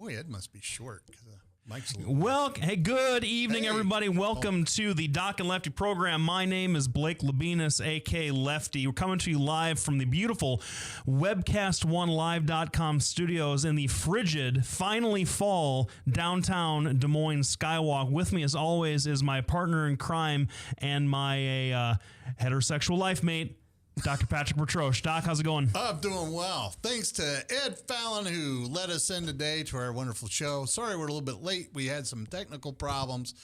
Boy, Ed must be short because Mike's a little... Well, hey, good evening, everybody. Welcome to the Doc and Lefty program. My name is Blake Lubinus, a.k.a. Lefty. We're coming to you live from the beautiful webcast1live.com studios in the frigid, finally fall, downtown Des Moines Skywalk. With me, as always, is my partner in crime and my heterosexual life mate, Dr. Patrick Bertroche. Doc, how's it going? I'm doing well. Thanks to Ed Fallon, who let us in today to our wonderful show. Sorry we're a little bit late. We had some technical problems.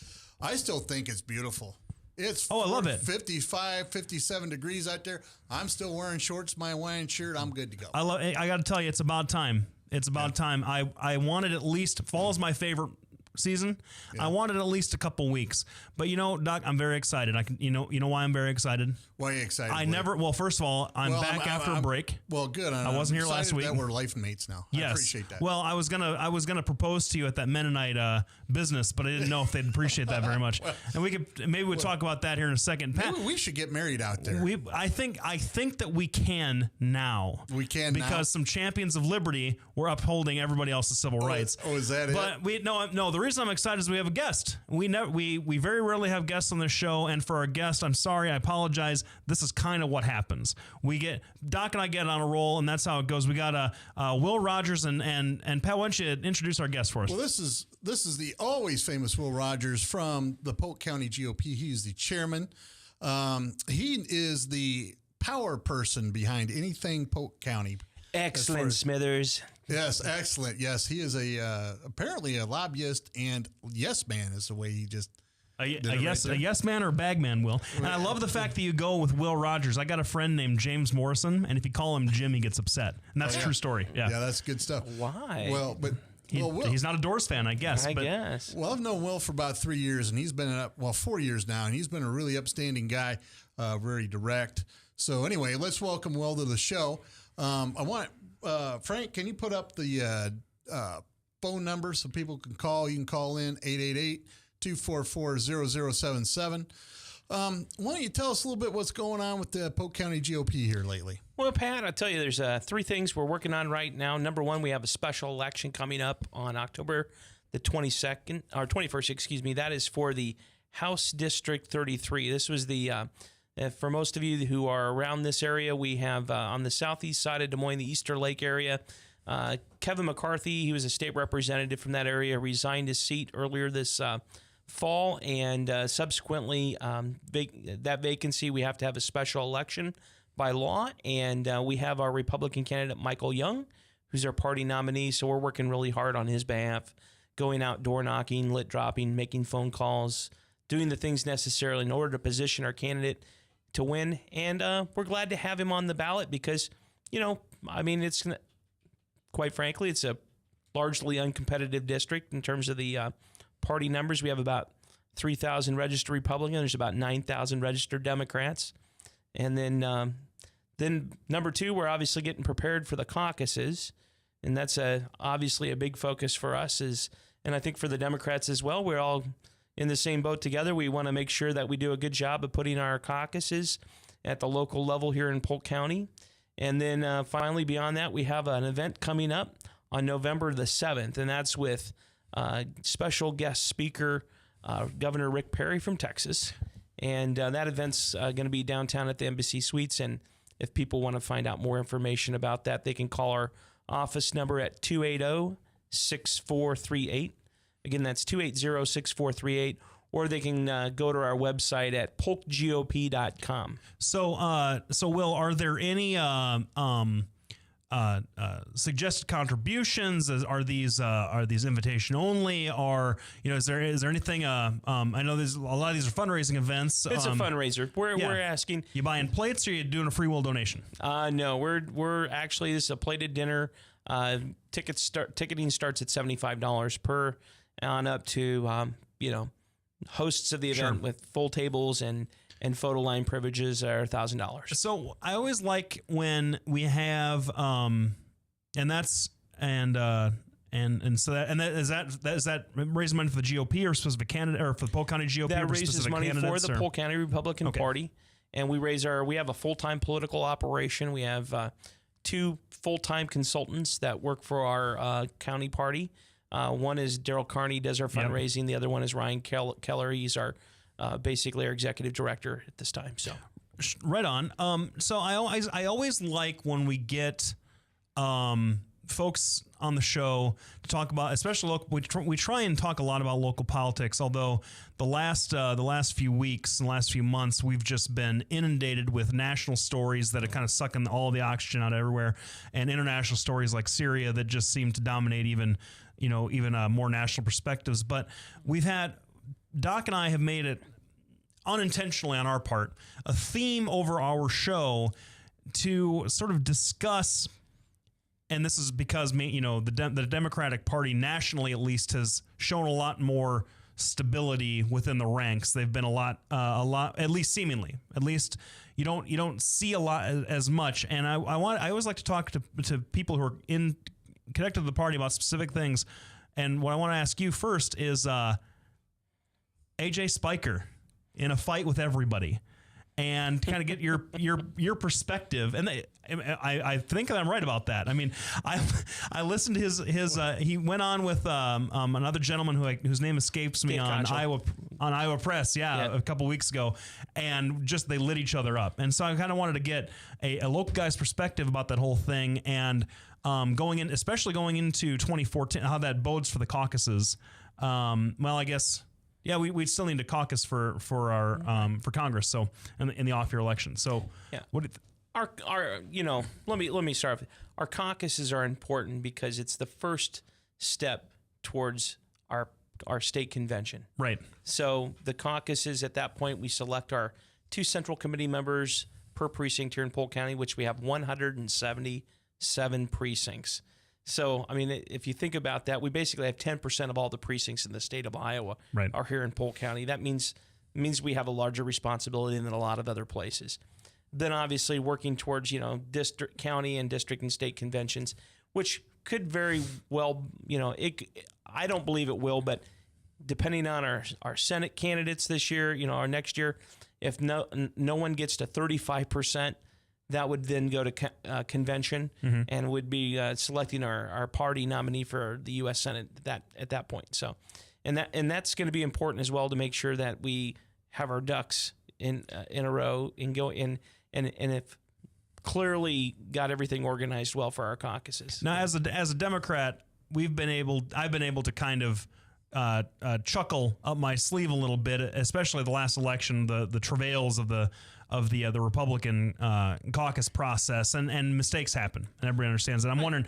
I still think it's beautiful. It's I love it. 55, 57 degrees out there. I'm still wearing shorts, my Hawaiian shirt. I'm good to go. I got to tell you, it's about time. It's about time. I wanted at least, fall is my favorite season. Yeah. I wanted at least a couple weeks, but Doc, I'm very excited. You know why I'm very excited? Why are you excited? Well, first of all, I'm back after a break. Well, good. I wasn't here last week. That we're life mates now. Yes. I appreciate that. Well, I was gonna propose to you at that Mennonite business, but I didn't know if they'd appreciate that very much. And we'll talk about that here in a second. Maybe we should get married out there. I think that we can now. We can because some champions of liberty were upholding everybody else's civil rights. Oh, is that it? But no. The reason I'm excited is we have a guest. We very rarely have guests on this show, and for our guest, I'm sorry, I apologize. This is kind of what happens. Doc and I get on a roll, and that's how it goes. We got Will Rogers and Pat. Why don't you introduce our guest for us? Well, this is the always famous Will Rogers from the Polk County GOP. He's the chairman. He is the power person behind anything Polk County. Excellent, Smithers. Yes, excellent. Yes, he is apparently a lobbyist and yes man is the way he just a yes man or a bag man, Will. And I love the fact that you go with Will Rogers. I got a friend named James Morrison, and if you call him Jim, he gets upset. And that's a true story. Yeah, that's good stuff. Why? Well, but he's not a Doors fan, I guess. I guess. Well, I've known Will for about 3 years, and he's been 4 years now, and he's been a really upstanding guy, very direct. So anyway, let's welcome Will to the show. I want Frank. Can you put up the phone number so people can call? You can call in 888-244-0077. Why don't you tell us a little bit what's going on with the Polk County GOP here lately? Well, Pat, I'll tell you, there's 3 things we're working on right now. Number one, we have a special election coming up on October the 21st, excuse me. That is for the House District 33. This was the for most of you who are around this area, we have on the southeast side of Des Moines, the Easter Lake area, Kevin McCarthy. He was a state representative from that area, resigned his seat earlier this fall, and subsequently that vacancy, we have to have a special election by law, and we have our Republican candidate, Michael Young, who's our party nominee, so we're working really hard on his behalf, going out door knocking, lit dropping, making phone calls, doing the things necessary in order to position our candidate to win, and we're glad to have him on the ballot because, it's quite frankly, it's a largely uncompetitive district in terms of the party numbers. We have about 3,000 registered Republicans. There's about 9,000 registered Democrats, and then number 2, we're obviously getting prepared for the caucuses, and that's obviously a big focus for us, and I think for the Democrats as well. We're all in the same boat together. We want to make sure that we do a good job of putting our caucuses at the local level here in Polk County. And then finally, beyond that, we have an event coming up on November the 7th, and that's with special guest speaker, Governor Rick Perry from Texas. And that event's going to be downtown at the Embassy Suites. And if people want to find out more information about that, they can call our office number at 280-6438. Again, that's 280-6438, or they can go to our website at polkgop.com. So Will, are there any suggested contributions? Are these invitation only? Or is there anything? I know there's a lot of these are fundraising events. It's a fundraiser. We're asking. You buying plates, or you doing a free will donation? No, we're actually, this is a plated dinner. Ticketing starts at $75 per, on up to hosts of the event with full tables and photo line privileges are $1,000. So I always like when we have is that raise money for the GOP or specific candidate, or for the Polk County GOP? That raises money for the Polk County Republican Party, and we have a full-time political operation. We have 2 full-time consultants that work for our county party. One is Daryl Carney does our fundraising. The other one is Ryan Keller. He's our basically our executive director at this time. So right on. So I always like when we get folks on the show to talk about, especially local. We try and talk a lot about local politics. Although the last few weeks and last few months, we've just been inundated with national stories that are kind of sucking all the oxygen out everywhere, and international stories like Syria that just seem to dominate even more national perspectives. But we've had Doc and I have made it unintentionally on our part a theme over our show to sort of discuss. And this is because the Democratic Party nationally, at least, has shown a lot more stability within the ranks. They've been a lot, at least seemingly. At least you don't see a lot as much. And I always like to talk to people who are connected to the party about specific things. And what I want to ask you first is AJ Spiker in a fight with everybody, and kind of get your perspective. And I think I'm right about that. I mean, I listened to his he went on with another gentleman whose name escapes me on Iowa Press, a couple weeks ago, and just they lit each other up. And so I kind of wanted to get a local guy's perspective about that whole thing, and especially going into 2014, how that bodes for the caucuses. Well, I guess. Yeah, we still need to caucus for Congress. So in the off year election. So what? Let me start. Our caucuses are important because it's the first step towards our state convention. Right. So the caucuses, at that point, we select our 2 central committee members per precinct here in Polk County, which we have 177 precincts. So, I mean, if you think about that, we basically have 10% of all the precincts in the state of Iowa are here in Polk County. That means we have a larger responsibility than a lot of other places. Then, obviously, working towards, district, county, and district and state conventions, which could very well, I don't believe it will, but depending on our Senate candidates this year, our next year, if no one gets to 35%, that would then go to convention and would be selecting our party nominee for the U.S. Senate at that point. So, and that's going to be important as well to make sure that we have our ducks in a row and go in and if clearly got everything organized well for our caucuses. Now, as a Democrat, I've been able to kind of chuckle up my sleeve a little bit, especially the last election, the travails of the Republican caucus process, and mistakes happen, and everybody understands that. I'm wondering,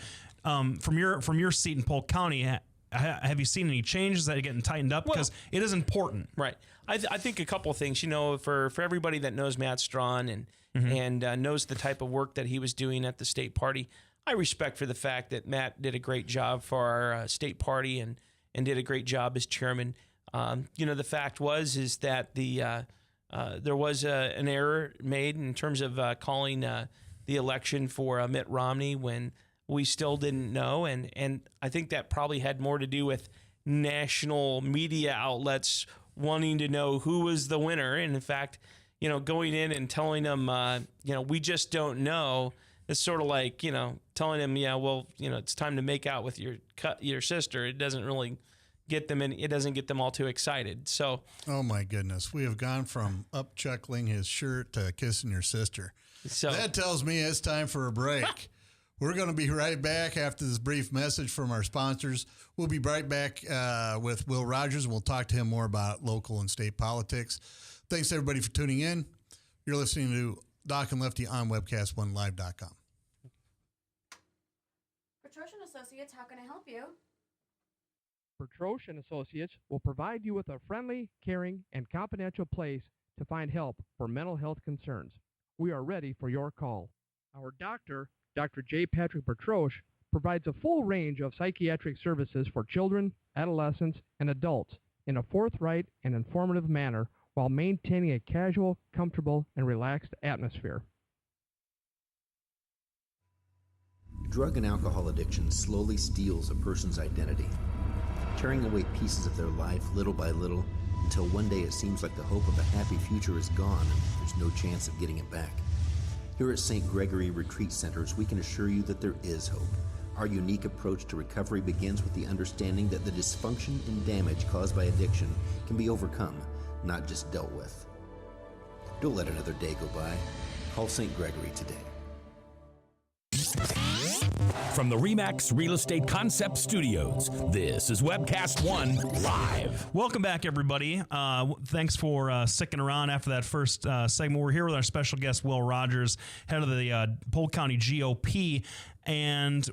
from your seat in Polk County, have you seen any changes that are getting tightened up? Because it is important. Right. I think a couple of things, for everybody that knows Matt Strawn and knows the type of work that he was doing at the state party, I respect for the fact that Matt did a great job for our state party and did a great job as chairman. The fact is that there was an error made in terms of calling the election for Mitt Romney when we still didn't know. And I think that probably had more to do with national media outlets wanting to know who was the winner. And in fact, going in and telling them, we just don't know. It's sort of like, telling them, it's time to make out with your sister. It doesn't really get them in. It doesn't get them all too excited. So, oh my goodness, we have gone from upchuckling his shirt to kissing your sister. So that tells me it's time for a break. We're going to be right back after this brief message from our sponsors. We'll be right back with Will Rogers, and we'll talk to him more about local and state politics. Thanks everybody for tuning in. You're listening to Doc and Lefty on webcast1live.com. Bertroche and Associates, how can I help you? Bertroche and Associates will provide you with a friendly, caring, and confidential place to find help for mental health concerns. We are ready for your call. Our doctor, Dr. J. Patrick Bertroche, provides a full range of psychiatric services for children, adolescents, and adults in a forthright and informative manner while maintaining a casual, comfortable, and relaxed atmosphere. Drug and alcohol addiction slowly steals a person's identity, tearing away pieces of their life little by little until one day it seems like the hope of a happy future is gone and there's no chance of getting it back. Here at St. Gregory Retreat Centers, we can assure you that there is hope. Our unique approach to recovery begins with the understanding that the dysfunction and damage caused by addiction can be overcome, not just dealt with. Don't let another day go by. Call St. Gregory today. From the RE/MAX Real Estate Concept Studios, this is Webcast One Live. Welcome back, everybody. Thanks for sticking around after that first segment. We're here with our special guest, Will Rogers, head of the Polk County GOP. And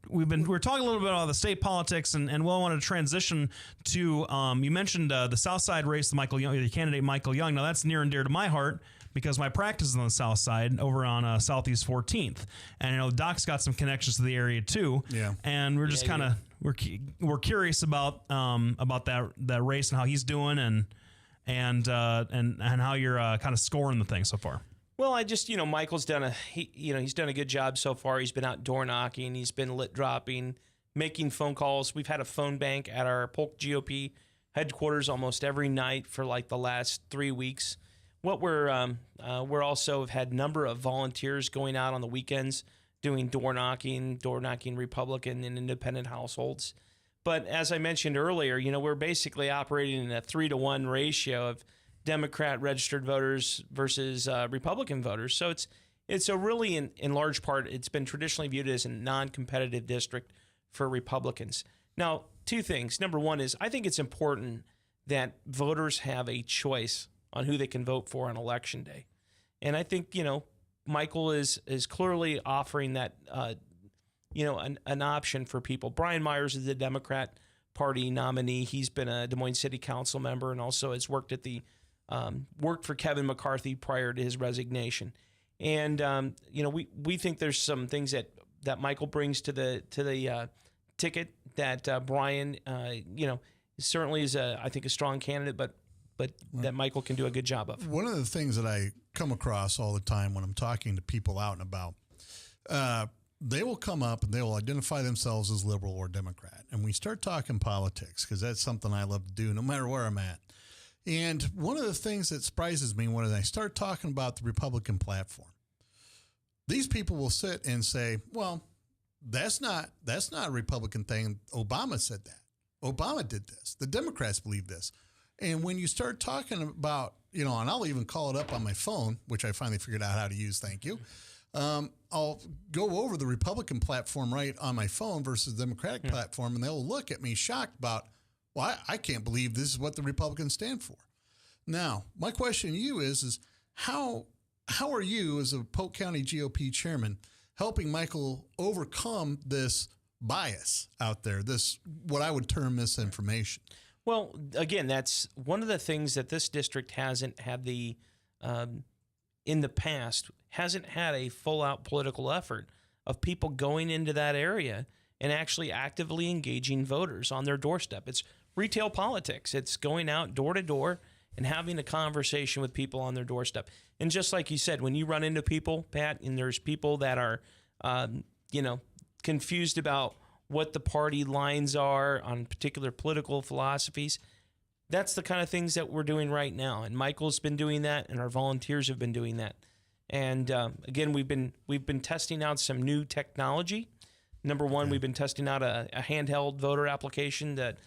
we're talking a little bit about the state politics, and Will, I want to transition to you mentioned the South Side race, the candidate Michael Young. Now that's near and dear to my heart because my practice is on the South Side over on Southeast 14th, and Doc's got some connections to the area too. Yeah, and we're just kind of we're curious about that race and how he's doing and how you're kind of scoring the thing so far. Well, I just, Michael's done he's done a good job so far. He's been out door knocking, he's been lit dropping, making phone calls. We've had a phone bank at our Polk GOP headquarters almost every night for like the last 3 weeks. What we're also have had a number of volunteers going out on the weekends doing door knocking Republican and independent households. But as I mentioned earlier, we're basically operating in a 3-to-1 ratio of Democrat registered voters versus Republican voters. So it's a really, in large part, it's been traditionally viewed as a non-competitive district for Republicans. Now, two things. Number one is I think it's important that voters have a choice on who they can vote for on Election Day. And I think, Michael is clearly offering that, an option for people. Brian Myers is the Democrat Party nominee. He's been a Des Moines City Council member and also has worked worked for Kevin McCarthy prior to his resignation. And, we think there's some things that Michael brings to the ticket that Brian, certainly is I think a strong candidate, but that Michael can do a good job of. One of the things that I come across all the time when I'm talking to people out and about, they will come up and they will identify themselves as liberal or Democrat. And we start talking politics because that's something I love to do no matter where I'm at. And one of the things that surprises me when I start talking about the Republican platform, these people will sit and say, well, that's not a Republican thing. Obama said that. Obama did this. The Democrats believe this. And when you start talking about, and I'll even call it up on my phone, which I finally figured out how to use, thank you. I'll go over the Republican platform right on my phone versus the Democratic platform, and they'll look at me shocked about, well, I can't believe this is what the Republicans stand for. Now, my question to you is how are you as a Polk County GOP chairman helping Michael overcome this bias out there, this what I would term misinformation? Well, again, that's one of the things that this district hasn't had in the past, hasn't had a full-out political effort of people going into that area and actually actively engaging voters on their doorstep. It's retail politics. It's going out door to door and having a conversation with people on their doorstep. And just like you said, when you run into people, Pat, and there's people that are, confused about what the party lines are on particular political philosophies, that's the kind of things that we're doing right now. And Michael's been doing that, and our volunteers have been doing that. And again, we've been testing out some new technology. Number one, we've been testing out a handheld voter application that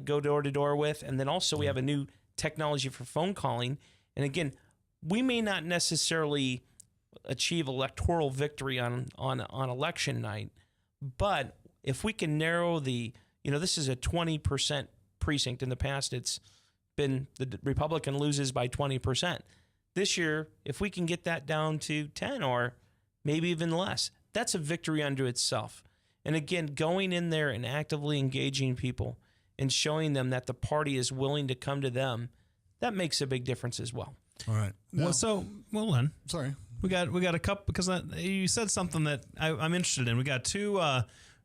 go door to door with, and then also we have a new technology for phone calling. And again, we may not necessarily achieve electoral victory on election night, but if we can narrow this is a 20% precinct. In the past, it's been the Republican loses by 20%. This year, if we can get that down to 10 or maybe even less, that's a victory unto itself. And again, going in there and actively engaging people and showing them that the party is willing to come to them, that makes a big difference as well. All right. Now, well then, sorry. We got a couple because you said something that I'm interested in. We got two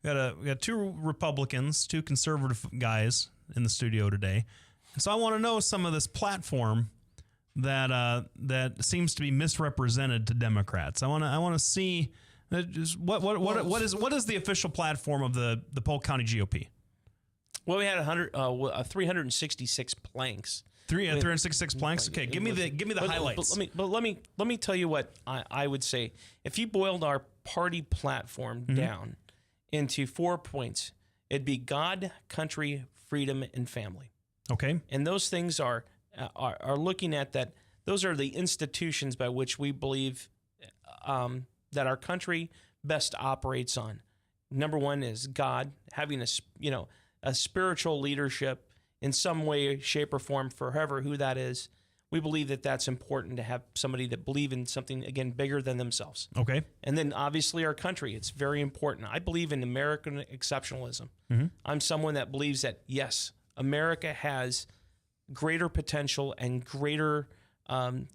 two Republicans, two conservative guys in the studio today, and so I want to know some of this platform that seems to be misrepresented to Democrats. I want to see just what is the official platform of the Polk County GOP? Well, we had 366 planks. 366 planks. Okay, give me the highlights. But let me tell you what I would say. If you boiled our party platform down into 4 points. It'd be God, country, freedom, and family. Okay. And those things are looking at that. Those are the institutions by which we believe that our country best operates on. Number one is God, having a spiritual leadership in some way, shape, or form, for who that is. We believe that that's important to have somebody that believe in something, again, bigger than themselves. Okay. And then obviously our country, it's very important. I believe in American exceptionalism. Mm-hmm. I'm someone that believes that, yes, America has greater potential and greater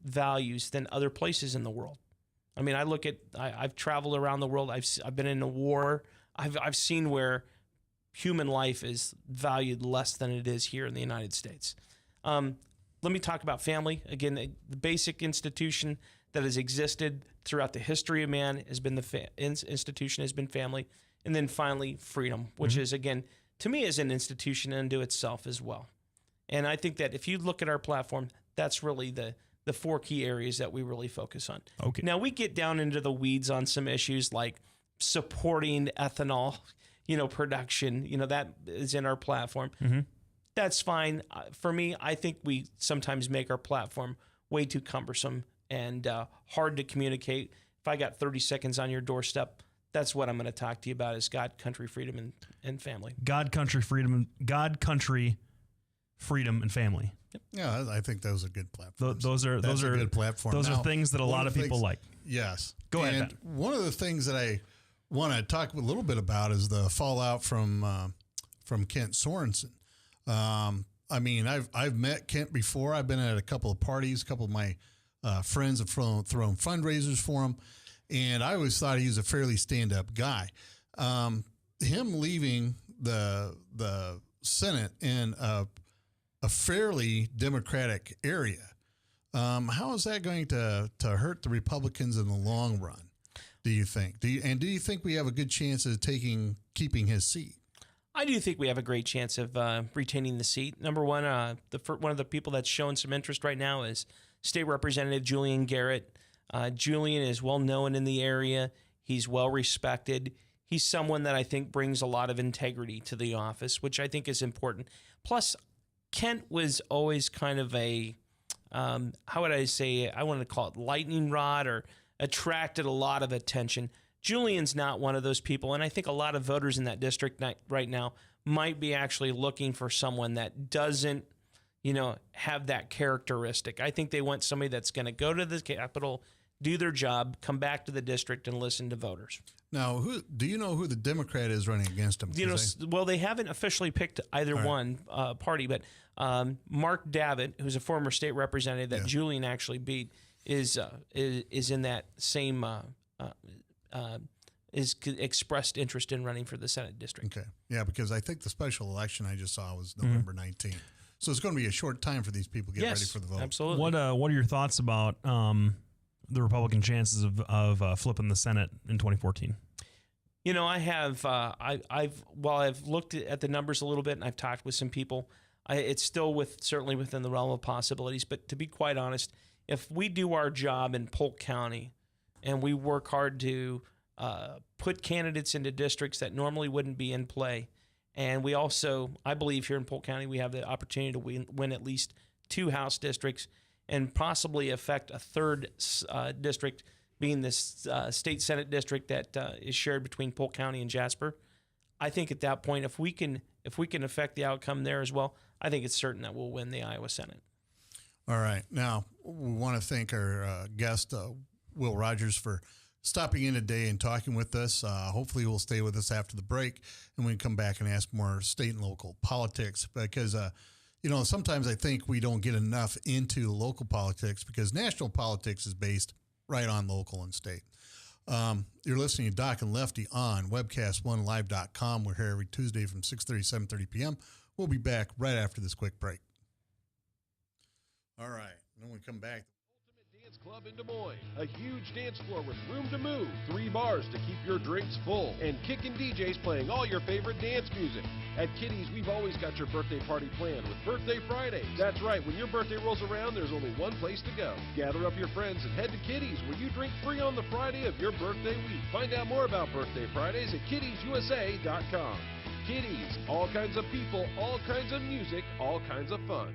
values than other places in the world. I mean, I've traveled around the world. I've been in a war. I've seen where human life is valued less than it is here in the United States. Let me talk about family. Again, the basic institution that has existed throughout the history of man has been institution has been family. And then finally, freedom, which is, again, to me, is an institution unto itself as well. And I think that if you look at our platform, that's really the 4 key areas that we really focus on. Okay. Now, we get down into the weeds on some issues like supporting ethanol, production, that is in our platform. Mm-hmm. That's fine. For me, I think we sometimes make our platform way too cumbersome and hard to communicate. If I got 30 seconds on your doorstep, that's what I'm going to talk to you about is God, country, freedom, and family. God, country, freedom, and family. Yeah, I think those are good platforms. Those are a good platform. Those Now, are things that a lot of people like. Yes. Go ahead, And Ben. one of the things that I want to talk a little bit about is the fallout from Kent Sorensen. I mean, I've met Kent before. I've been at a couple of parties. A couple of my friends have thrown fundraisers for him, and I always thought he was a fairly stand-up guy. Him leaving the Senate in a fairly Democratic area, how is that going to hurt the Republicans in the long run? Do you think? Do you think we have a good chance of keeping his seat? I do think we have a great chance of retaining the seat. Number one, one of the people that's showing some interest right now is State Representative Julian Garrett. Julian is well known in the area. He's well respected. He's someone that I think brings a lot of integrity to the office, which I think is important. Plus, Kent was always kind of a, how would I say, I want to call it lightning rod, or attracted a lot of attention. Julian's not one of those people, and I think a lot of voters in that district right now might be actually looking for someone that doesn't, have that characteristic. I think they want somebody that's going to go to the Capitol, do their job, come back to the district, and listen to voters. Now, do you know who the Democrat is running against him? Well, they haven't officially picked either one party, but Mark Davitt, who's a former state representative that Julian actually beat, is in that same. Is expressed interest in running for the Senate district. Okay. Yeah, because I think the special election I just saw was November 19th. So it's going to be a short time for these people to get ready for the vote. Absolutely. What are your thoughts about the Republican chances of flipping the Senate in 2014? I have while I've looked at the numbers a little bit and I've talked with some people, it's still certainly within the realm of possibilities. But to be quite honest, if we do our job in Polk County and we work hard to put candidates into districts that normally wouldn't be in play, and we also, I believe here in Polk County, we have the opportunity to win at least 2 House districts and possibly affect a 3rd district, being this state Senate district that is shared between Polk County and Jasper. I think at that point, if we can affect the outcome there as well, I think it's certain that we'll win the Iowa Senate. All right. Now, we want to thank our guest, Will Rogers, for stopping in today and talking with us. Hopefully he'll stay with us after the break, and we can come back and ask more state and local politics, because sometimes I think we don't get enough into local politics, because national politics is based right on local and state. You're listening to Doc and Lefty on webcast1live.com. We're here every Tuesday from 6:30 to 7:30 p.m. We'll be back right after this quick break. All right. When we come back, Dance Club in Des Moines. A huge dance floor with room to move, 3 bars to keep your drinks full, and kickin' DJs playing all your favorite dance music. At Kitty's, we've always got your birthday party planned with Birthday Fridays. That's right, when your birthday rolls around, there's only one place to go. Gather up your friends and head to Kitty's, where you drink free on the Friday of your birthday week. Find out more about Birthday Fridays at kittiesusa.com. Kitty's, all kinds of people, all kinds of music, all kinds of fun.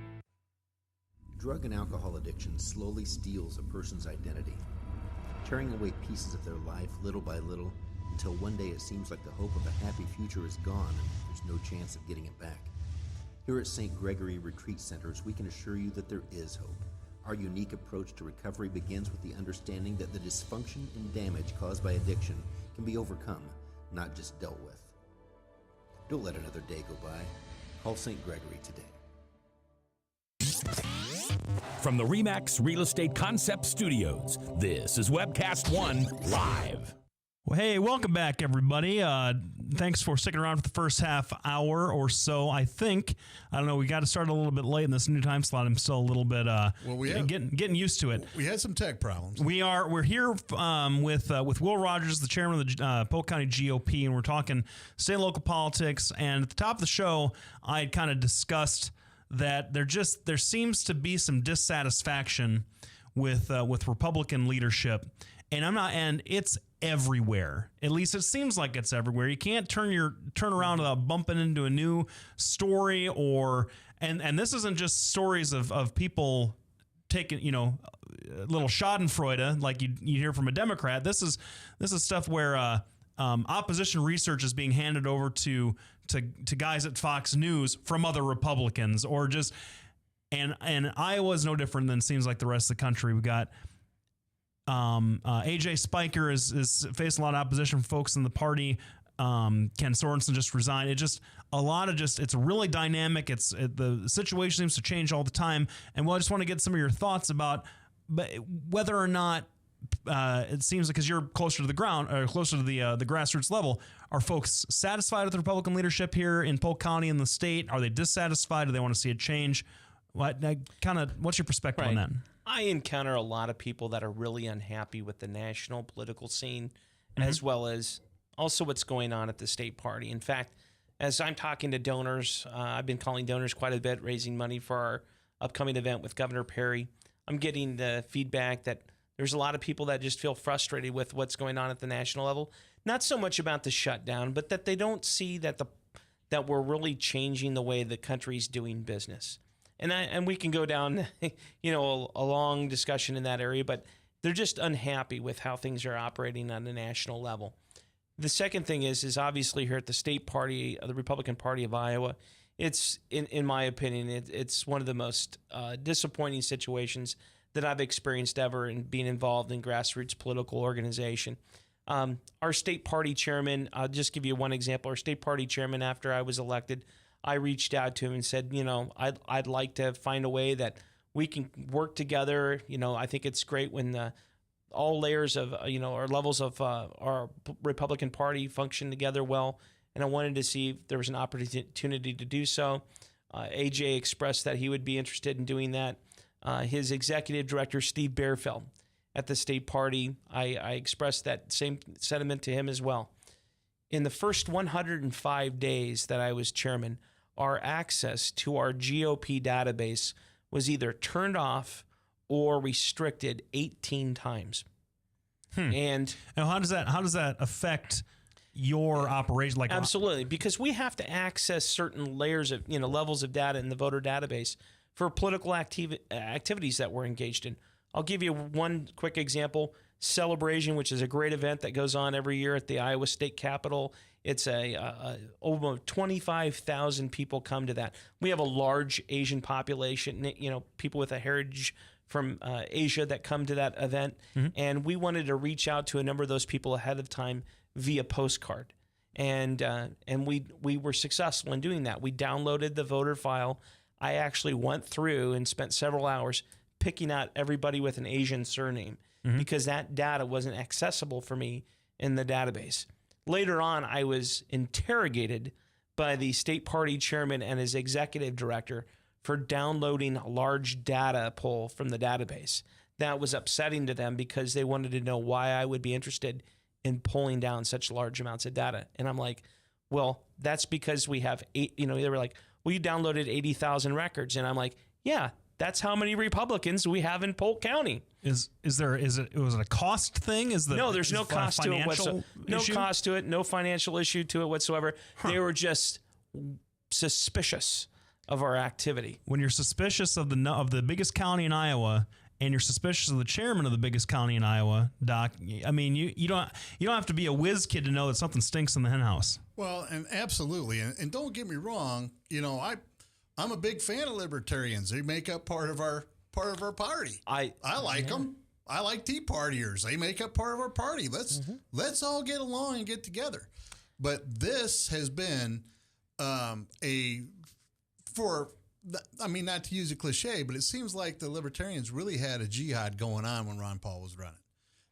Drug and alcohol addiction slowly steals a person's identity, tearing away pieces of their life little by little until one day it seems like the hope of a happy future is gone and there's no chance of getting it back. Here at St. Gregory Retreat Centers, we can assure you that there is hope. Our unique approach to recovery begins with the understanding that the dysfunction and damage caused by addiction can be overcome, not just dealt with. Don't let another day go by. Call St. Gregory today. From the RE/MAX Real Estate Concept Studios, this is Webcast One Live. Well, hey, welcome back, everybody. Thanks for sticking around for the first half hour or so. I don't know, we got to start a little bit late in this new time slot. I'm still a little bit getting used to it. We had some tech problems. We're here with Will Rogers, the chairman of the Polk County GOP, and we're talking state and local politics. And at the top of the show, I had kind of discussed that there seems to be some dissatisfaction with Republican leadership, and it's everywhere. At least it seems like it's everywhere. You can't turn around without bumping into a new story, and this isn't just stories of people taking a little Schadenfreude like you hear from a Democrat. This is stuff where opposition research is being handed over to guys at Fox News from other Republicans, or just and Iowa's no different than seems like the rest of the country. We got AJ Spiker is facing a lot of opposition from folks in the party. Ken Sorensen just resigned. It's really dynamic. The situation seems to change all the time. And I just want to get some of your thoughts about whether or not it seems like, because you're closer to the ground or closer to the grassroots level, are folks satisfied with the Republican leadership here in Polk County and the state? Are they dissatisfied? Do they want to see a change? What's your perspective on that? I encounter a lot of people that are really unhappy with the national political scene, as well as also what's going on at the state party. In fact, as I'm talking to donors, I've been calling donors quite a bit, raising money for our upcoming event with Governor Perry. I'm getting the feedback that there's a lot of people that just feel frustrated with what's going on at the national level. Not so much about the shutdown, but that they don't see that we're really changing the way the country's doing business. And we can go down, a long discussion in that area, but they're just unhappy with how things are operating on the national level. The second thing is obviously here at the state party, the Republican Party of Iowa, it's, in my opinion, it's one of the most disappointing situations that I've experienced ever in being involved in grassroots political organization. Our state party chairman, I'll just give you one example. Our state party chairman, after I was elected, I reached out to him and said, I'd like to find a way that we can work together. I think it's great when all layers of, or levels of our Republican Party function together well. And I wanted to see if there was an opportunity to do so. AJ expressed that he would be interested in doing that. His executive director, Steve Bearfield, at the state party, I expressed that same sentiment to him as well. In the first 105 days that I was chairman, our access to our GOP database was either turned off or restricted 18 times. And how does that affect your operation? Absolutely, because we have to access certain layers of levels of data in the voter database for political activities that we're engaged in. I'll give you one quick example. Celebration, which is a great event that goes on every year at the Iowa State Capitol. It's over 25,000 people come to that. We have a large Asian population, people with a heritage from Asia that come to that event. And we wanted to reach out to a number of those people ahead of time via postcard. And we were successful in doing that. We downloaded the voter file. I actually went through and spent several hours picking out everybody with an Asian surname because that data wasn't accessible for me in the database. Later on, I was interrogated by the state party chairman and his executive director for downloading a large data pool from the database. that was upsetting to them because they wanted to know why I would be interested in pulling down such large amounts of data. And I'm like, well, that's because we have they were like, well, you downloaded 80,000 records. And I'm like, yeah, that's how many Republicans we have in Polk County. Was it a cost thing? No, there's no cost to it whatsoever. No issue? cost to it, no financial issue to it whatsoever. They were just suspicious of our activity. When you're suspicious of the biggest county in Iowa, and you're suspicious of the chairman of the biggest county in Iowa, Doc, I mean, you don't have to be a whiz kid to know that something stinks in the henhouse. Well, and absolutely, and don't get me wrong, I'm a big fan of libertarians. They make up part of our party. I like them. I like Tea Partiers. They make up part of our party. Let's all get along and get together. But this has been not to use a cliche, but it seems like the libertarians really had a jihad going on when Ron Paul was running.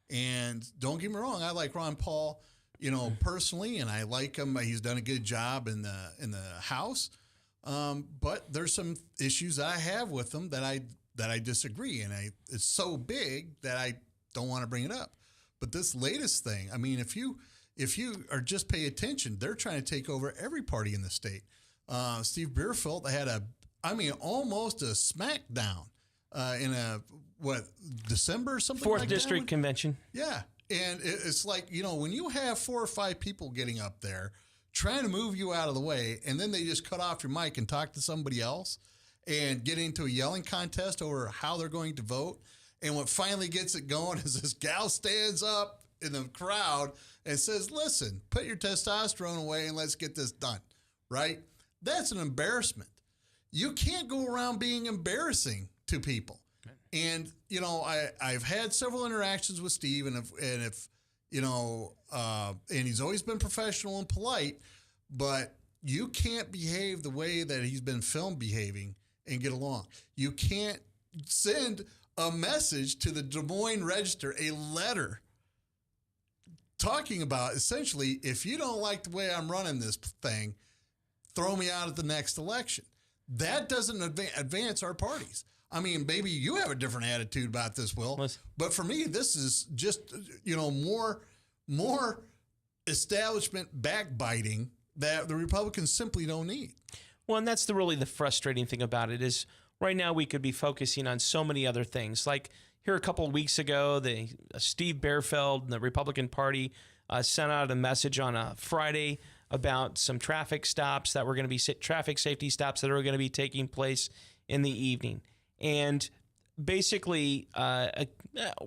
And don't get me wrong, I like Ron Paul, personally, and I like him. He's done a good job in the House. But there's some issues I have with him that I disagree, and it's so big that I don't want to bring it up. But this latest thing, I mean, if you are just pay attention, they're trying to take over every party in the state. Steve Bierfeldt had almost a smackdown in December or something like that? 4th District Convention. Yeah. And it's like, when you have 4 or 5 people getting up there trying to move you out of the way, and then they just cut off your mic and talk to somebody else and get into a yelling contest over how they're going to vote. And what finally gets it going is this gal stands up in the crowd and says, listen, put your testosterone away and let's get this done, right? That's an embarrassment. You can't go around being embarrassing to people. And, I've had several interactions with Steve, and he's always been professional and polite, but you can't behave the way that he's been filmed behaving and get along. You can't send a message to the Des Moines Register, a letter talking about essentially, if you don't like the way I'm running this thing, throw me out at the next election. That doesn't advance our parties. I mean, maybe you have a different attitude about this, Will. But for me, this is just, more establishment backbiting that the Republicans simply don't need. Well, and that's really the frustrating thing about it is right now we could be focusing on so many other things. Like here a couple of weeks ago, Steve Bierfeldt and the Republican Party sent out a message on a Friday about some traffic stops that were going to be traffic safety stops that are going to be taking place in the evening. And basically,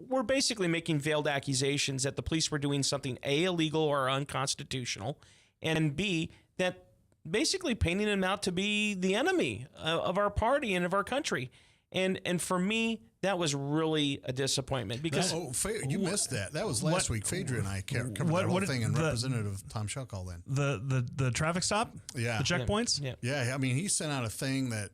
we're basically making veiled accusations that the police were doing something A, illegal or unconstitutional, and B, that basically painting them out to be the enemy of our party and of our country. And for me, that was really a disappointment because you missed that. That was last week. Phaedra and I covered that whole thing, and Representative Tom Shuck called in. The traffic stop? Yeah. The checkpoints? Yeah. I mean, he sent out a thing that,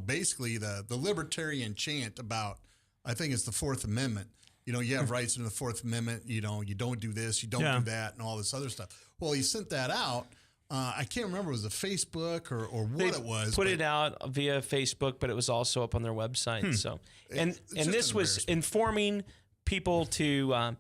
basically the libertarian chant about, I think it's the Fourth Amendment. You have rights under the Fourth Amendment. You don't do this, you don't do that, and all this other stuff. Well, he sent that out. I can't remember, was it Facebook or what it was. Put it out via Facebook, but it was also up on their website. So, and this was informing people to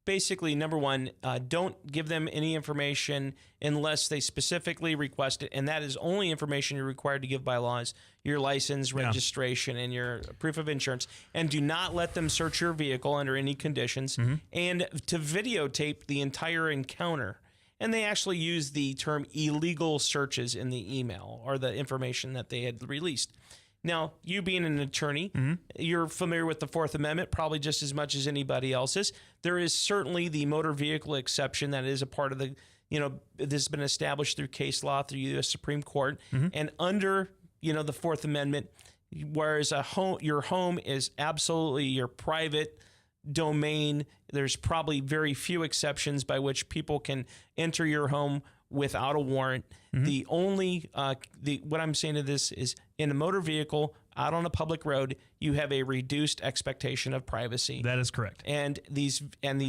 basically, number one, don't give them any information unless they specifically request it, and that is only information you're required to give by law is your license, registration, and your proof of insurance. And do not let them search your vehicle under any conditions, and to videotape the entire encounter. And they actually use the term illegal searches in the email or the information that they had released. Now, you being an attorney, you're familiar with the Fourth Amendment probably just as much as anybody else is. There is certainly the motor vehicle exception that is a part of the, this has been established through case law through the U.S. Supreme Court. And under, the Fourth Amendment, whereas your home is absolutely your private domain, there's probably very few exceptions by which people can enter your home without a warrant. The only, what I'm saying to this is in a motor vehicle out on a public road, you have a reduced expectation of privacy. That is correct. And these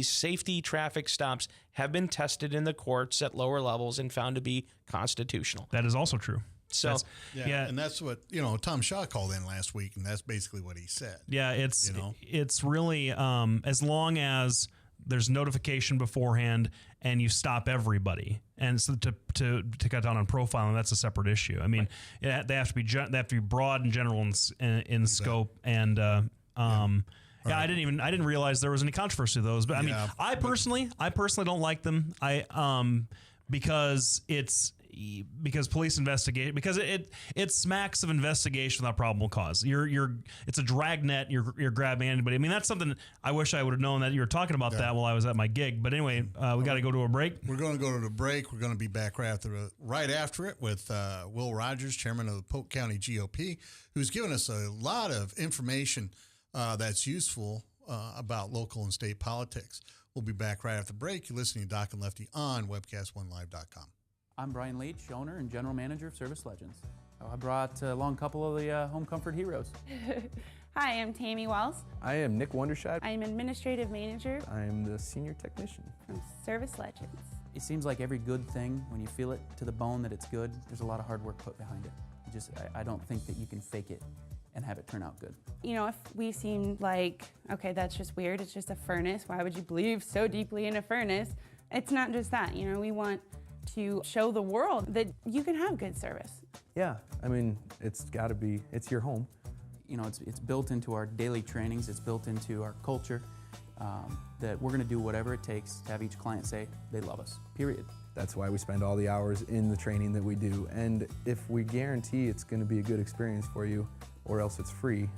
safety traffic stops have been tested in the courts at lower levels and found to be constitutional. That is also true. So Yeah, and that's what Tom Shaw called in last week, and that's basically what he said. Yeah, it's really as long as there's notification beforehand and you stop everybody, and so to cut down on profiling, that's a separate issue. I mean, they have to be broad and general in scope, and I didn't realize there was any controversy to those, but I mean, I personally don't like them. Because police investigate, because it smacks of investigation without probable cause. It's a dragnet. You're grabbing anybody. I mean, that's something I wish I would have known that you were talking about that while I was at my gig. But anyway, we got to go to a break. We're going to go to the break. We're going to be back right after it with Will Rogers, chairman of the Polk County GOP, who's given us a lot of information that's useful about local and state politics. We'll be back right after the break. You're listening to Doc and Lefty on webcast1live.com. I'm Brian Leech, owner and general manager of Service Legends. I brought along a couple of the home comfort heroes. Hi, I'm Tammy Wells. I am Nick Wondershide. I am administrative manager. I am the senior technician from Service Legends. It seems like every good thing, when you feel it to the bone that it's good, there's a lot of hard work put behind it. I don't think that you can fake it and have it turn out good. If we seem like, okay, that's just weird, it's just a furnace, why would you believe so deeply in a furnace? It's not just that, we want to show the world that you can have good service. Yeah, I mean, it's your home. It's built into our daily trainings, it's built into our culture, that we're gonna do whatever it takes to have each client say they love us, period. That's why we spend all the hours in the training that we do. And if we guarantee it's gonna be a good experience for you, or else it's free,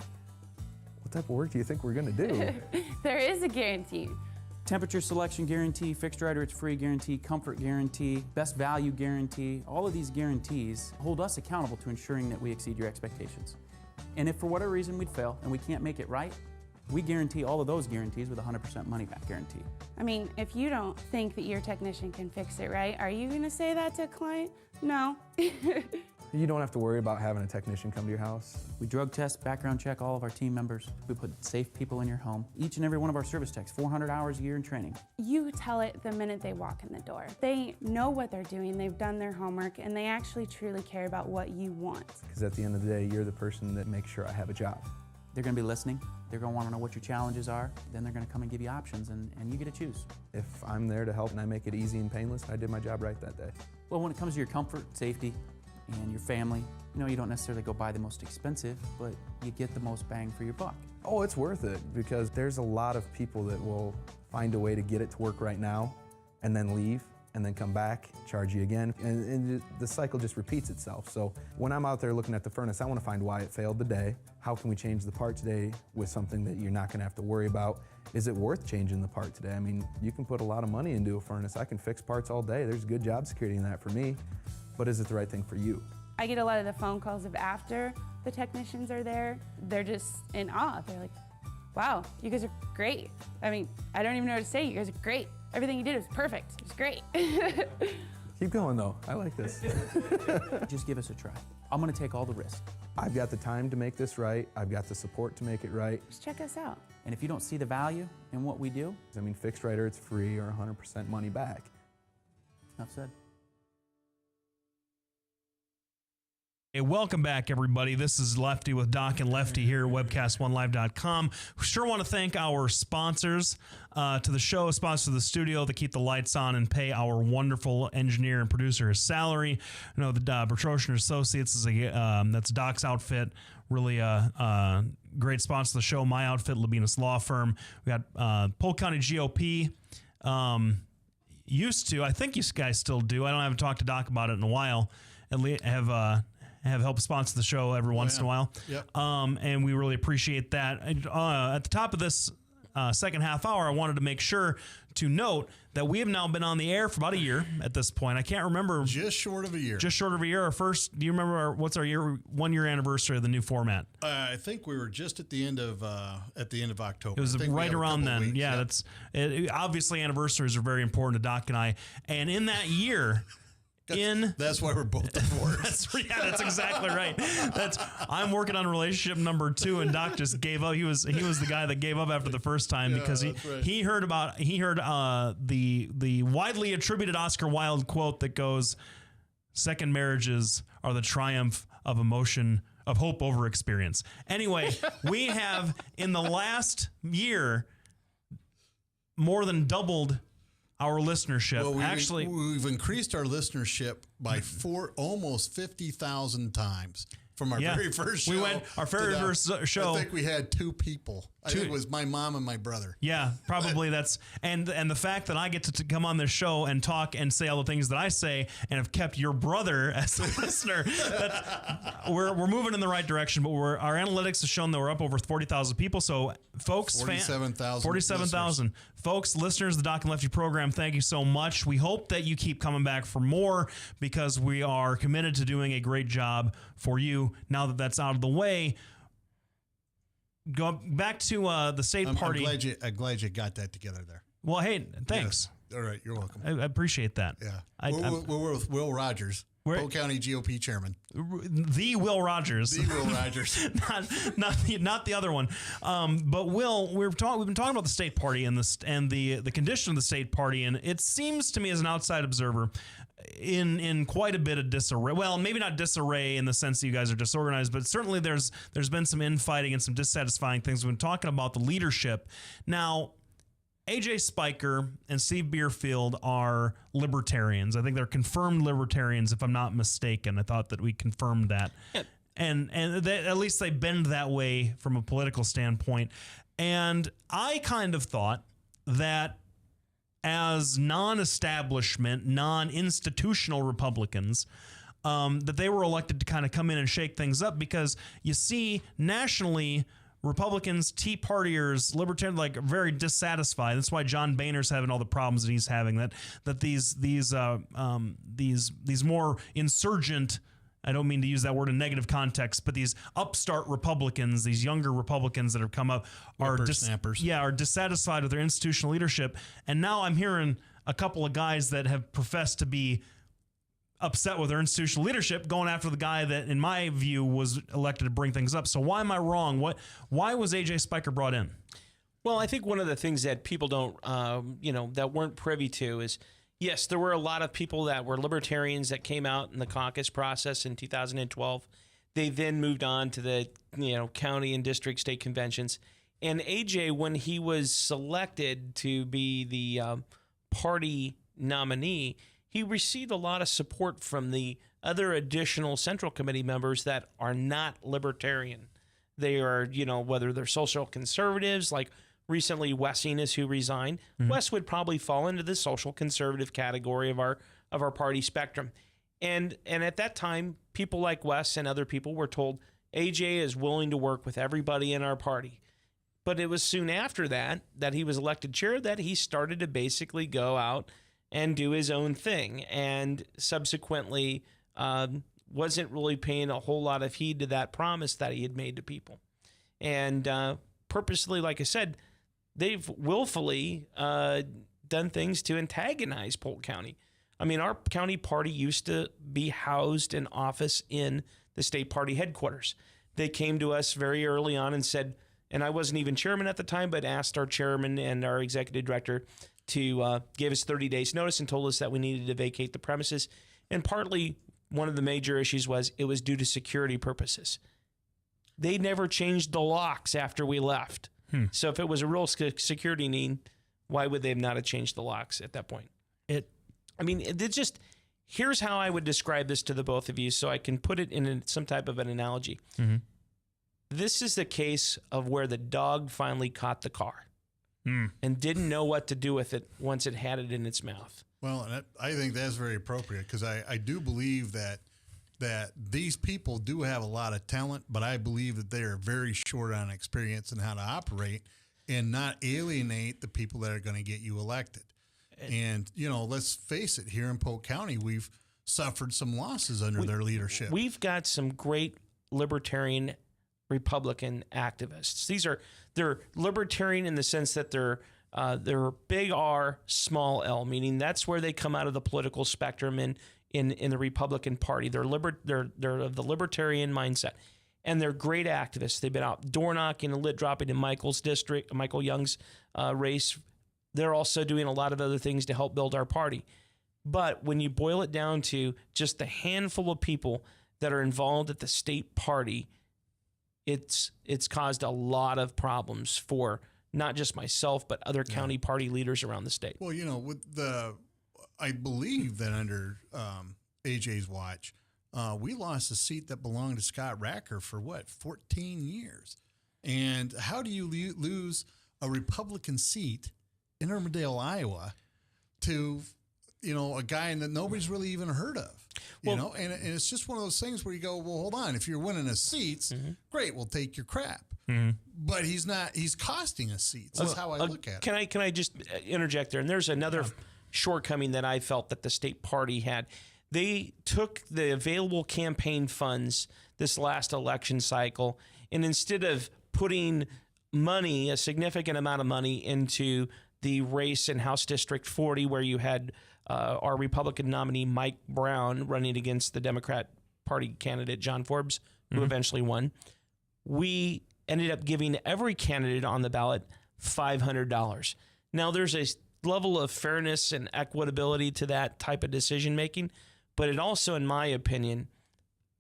what type of work do you think we're gonna do? There is a guarantee. Temperature selection guarantee, fixed right or it's free guarantee, comfort guarantee, best value guarantee. All of these guarantees hold us accountable to ensuring that we exceed your expectations. And if for whatever reason we'd fail and we can't make it right, we guarantee all of those guarantees with a 100% money back guarantee. I mean, if you don't think that your technician can fix it right, are you gonna say that to a client? No. You don't have to worry about having a technician come to your house. We drug test, background check all of our team members. We put safe people in your home. Each and every one of our service techs, 400 hours a year in training. You tell it the minute they walk in the door. They know what they're doing, they've done their homework, and they actually truly care about what you want. Because at the end of the day, you're the person that makes sure I have a job. They're gonna be listening. They're gonna wanna know what your challenges are. Then they're gonna come and give you options, and you get to choose. If I'm there to help and I make it easy and painless, I did my job right that day. Well, when it comes to your comfort, safety, and your family, you don't necessarily go buy the most expensive, but you get the most bang for your buck. Oh, it's worth it, because there's a lot of people that will find a way to get it to work right now and then leave and then come back, charge you again, and the cycle just repeats itself. So when I'm out there looking at the furnace, I want to find why it failed today. How can we change the part today with something that you're not going to have to worry about? Is it worth changing the part today? I mean, you can put a lot of money into a furnace. I can fix parts all day. There's good job security in that for me, but is it the right thing for you? I get a lot of the phone calls of after the technicians are there. They're just in awe. They're like, wow, you guys are great. I mean, I don't even know what to say. You guys are great. Everything you did was perfect. It was great. Keep going though, I like this. Just give us a try. I'm gonna take all the risk. I've got the time to make this right. I've got the support to make it right. Just check us out. And if you don't see the value in what we do, I mean, fixed right or it's free or 100% money back. Enough said. Hey, welcome back, everybody. This is Lefty with Doc and Lefty here at webcast1live.com. Sure want to thank our sponsors to the show, sponsors to the studio that keep the lights on and pay our wonderful engineer and producer his salary. The Bertroche and Associates is that's Doc's outfit. Really great sponsor of the show. My outfit, Lubinus Law Firm. We got Polk County GOP. Used to, I think you guys still do. I haven't talked to Doc about it in a while. Have helped sponsor the show every once in a while. Yep. And we really appreciate that. At the top of this second half hour, I wanted to make sure to note that we have now been on the air for about a year at this point. I can't remember. Just short of a year. Just short of a year. Do you remember what's our 1 year anniversary of the new format? I think we were just at the end of October. It was right around then. Weeks. Yeah, Yep. Obviously anniversaries are very important to Doc and I. And in that year. That's why we're both divorced. That's exactly right. I'm working on relationship number 2, and Doc just gave up. He was the guy that gave up after the first time because he heard the widely attributed Oscar Wilde quote that goes, "Second marriages are the triumph of emotion, of hope over experience. Anyway, we have in the last year more than doubled our listenership. Well, we've increased our listenership by almost 50,000 times. From our very first show. We went our very first show. I think we had 2 people. I think it was my mom and my brother. Yeah, probably that's and the fact that I get to come on this show and talk and say all the things that I say and have kept your brother as a listener. We're moving in the right direction, but our analytics has shown that we're up over 40,000 people. So folks, 47,000 folks, listeners of the Doc and Lefty program, thank you so much. We hope that you keep coming back for more because we are committed to doing a great job for you. Now that that's out of the way, go back to the state party. I'm glad you got that together there. Well, hey, thanks. Yes. All right, you're welcome. I appreciate that. Yeah, we're with Will Rogers, Polk County GOP chairman. The Will Rogers. The Will Rogers. not the other one. But Will, we've been talking about the state party and the condition of the state party, and it seems to me as an outside observer in quite a bit of disarray. Well, maybe not disarray in the sense that you guys are disorganized, but certainly there's been some infighting and some dissatisfying things. We've been talking about the leadership. Now, AJ Spiker and Steve Bierfield are libertarians. I think they're confirmed libertarians, if I'm not mistaken. I thought that we confirmed that. Yep. And at least they bend that way from a political standpoint. And I kind of thought that as non-establishment, non-institutional Republicans, that they were elected to kind of come in and shake things up because you see nationally Republicans, Tea Partiers, Libertarians, like very dissatisfied. That's why John Boehner's having all the problems that he's having. That these more insurgent, I don't mean to use that word in negative context, but these upstart Republicans, these younger Republicans that have come up are dissatisfied with their institutional leadership. And now I'm hearing a couple of guys that have professed to be upset with their institutional leadership going after the guy that, in my view, was elected to bring things up. So why am I wrong? Why was AJ Spiker brought in? Well, I think one of the things that people don't, that weren't privy to is, yes, there were a lot of people that were libertarians that came out in the caucus process in 2012. They then moved on to the, county and district state conventions. And AJ, when he was selected to be the party nominee, he received a lot of support from the other additional Central Committee members that are not libertarian. They are, whether they're social conservatives, like recently Wes Enos, who resigned. Mm-hmm. Wes would probably fall into the social conservative category of our party spectrum. And at that time, people like Wes and other people were told, AJ is willing to work with everybody in our party. But it was soon after that he was elected chair that he started to basically go out and do his own thing, and subsequently wasn't really paying a whole lot of heed to that promise that he had made to people. And purposely, like I said, they've willfully done things to antagonize Polk County. I mean, our county party used to be housed in office in the state party headquarters. They came to us very early on and said, and I wasn't even chairman at the time, but asked our chairman and our executive director to give us 30 days notice and told us that we needed to vacate the premises. And partly one of the major issues was it was due to security purposes. They never changed the locks after we left. So if it was a real security need, why would they have not have changed the locks at that point? Here's how I would describe this to the both of you so I can put it in some type of an analogy. Mm-hmm. This is the case of where the dog finally caught the car. And didn't know what to do with it once it had it in its mouth. Well, I think that's very appropriate because I do believe that these people do have a lot of talent, but I believe that they are very short on experience in how to operate and not alienate the people that are going to get you elected. And, let's face it, here in Polk County, we've suffered some losses under their leadership. We've got some great libertarian Republican activists. They're libertarian in the sense that they're big R, small L, meaning that's where they come out of the political spectrum in the Republican Party. They're of the libertarian mindset, and they're great activists. They've been out door knocking and lid dropping in Michael Young's race. They're also doing a lot of other things to help build our party. But when you boil it down to just the handful of people that are involved at the state party, it's caused a lot of problems for not just myself, but other county party leaders around the state. Well, with I believe that under AJ's watch, we lost a seat that belonged to Scott Racker for 14 years. And how do you lose a Republican seat in Armadale, Iowa to, a guy that nobody's really even heard of? And it's just one of those things where you go, well, hold on. If you're winning us seats, great, we'll take your crap. But he's not. He's costing us seats. That's how I look at it. Can I just interject there? And there's another shortcoming that I felt that the state party had. They took the available campaign funds this last election cycle, and instead of putting money, a significant amount of money, into the race in House District 40, where you had our Republican nominee Mike Brown running against the Democrat Party candidate John Forbes, who eventually won, we ended up giving every candidate on the ballot $500. Now, there's a level of fairness and equitability to that type of decision making, but it also, in my opinion,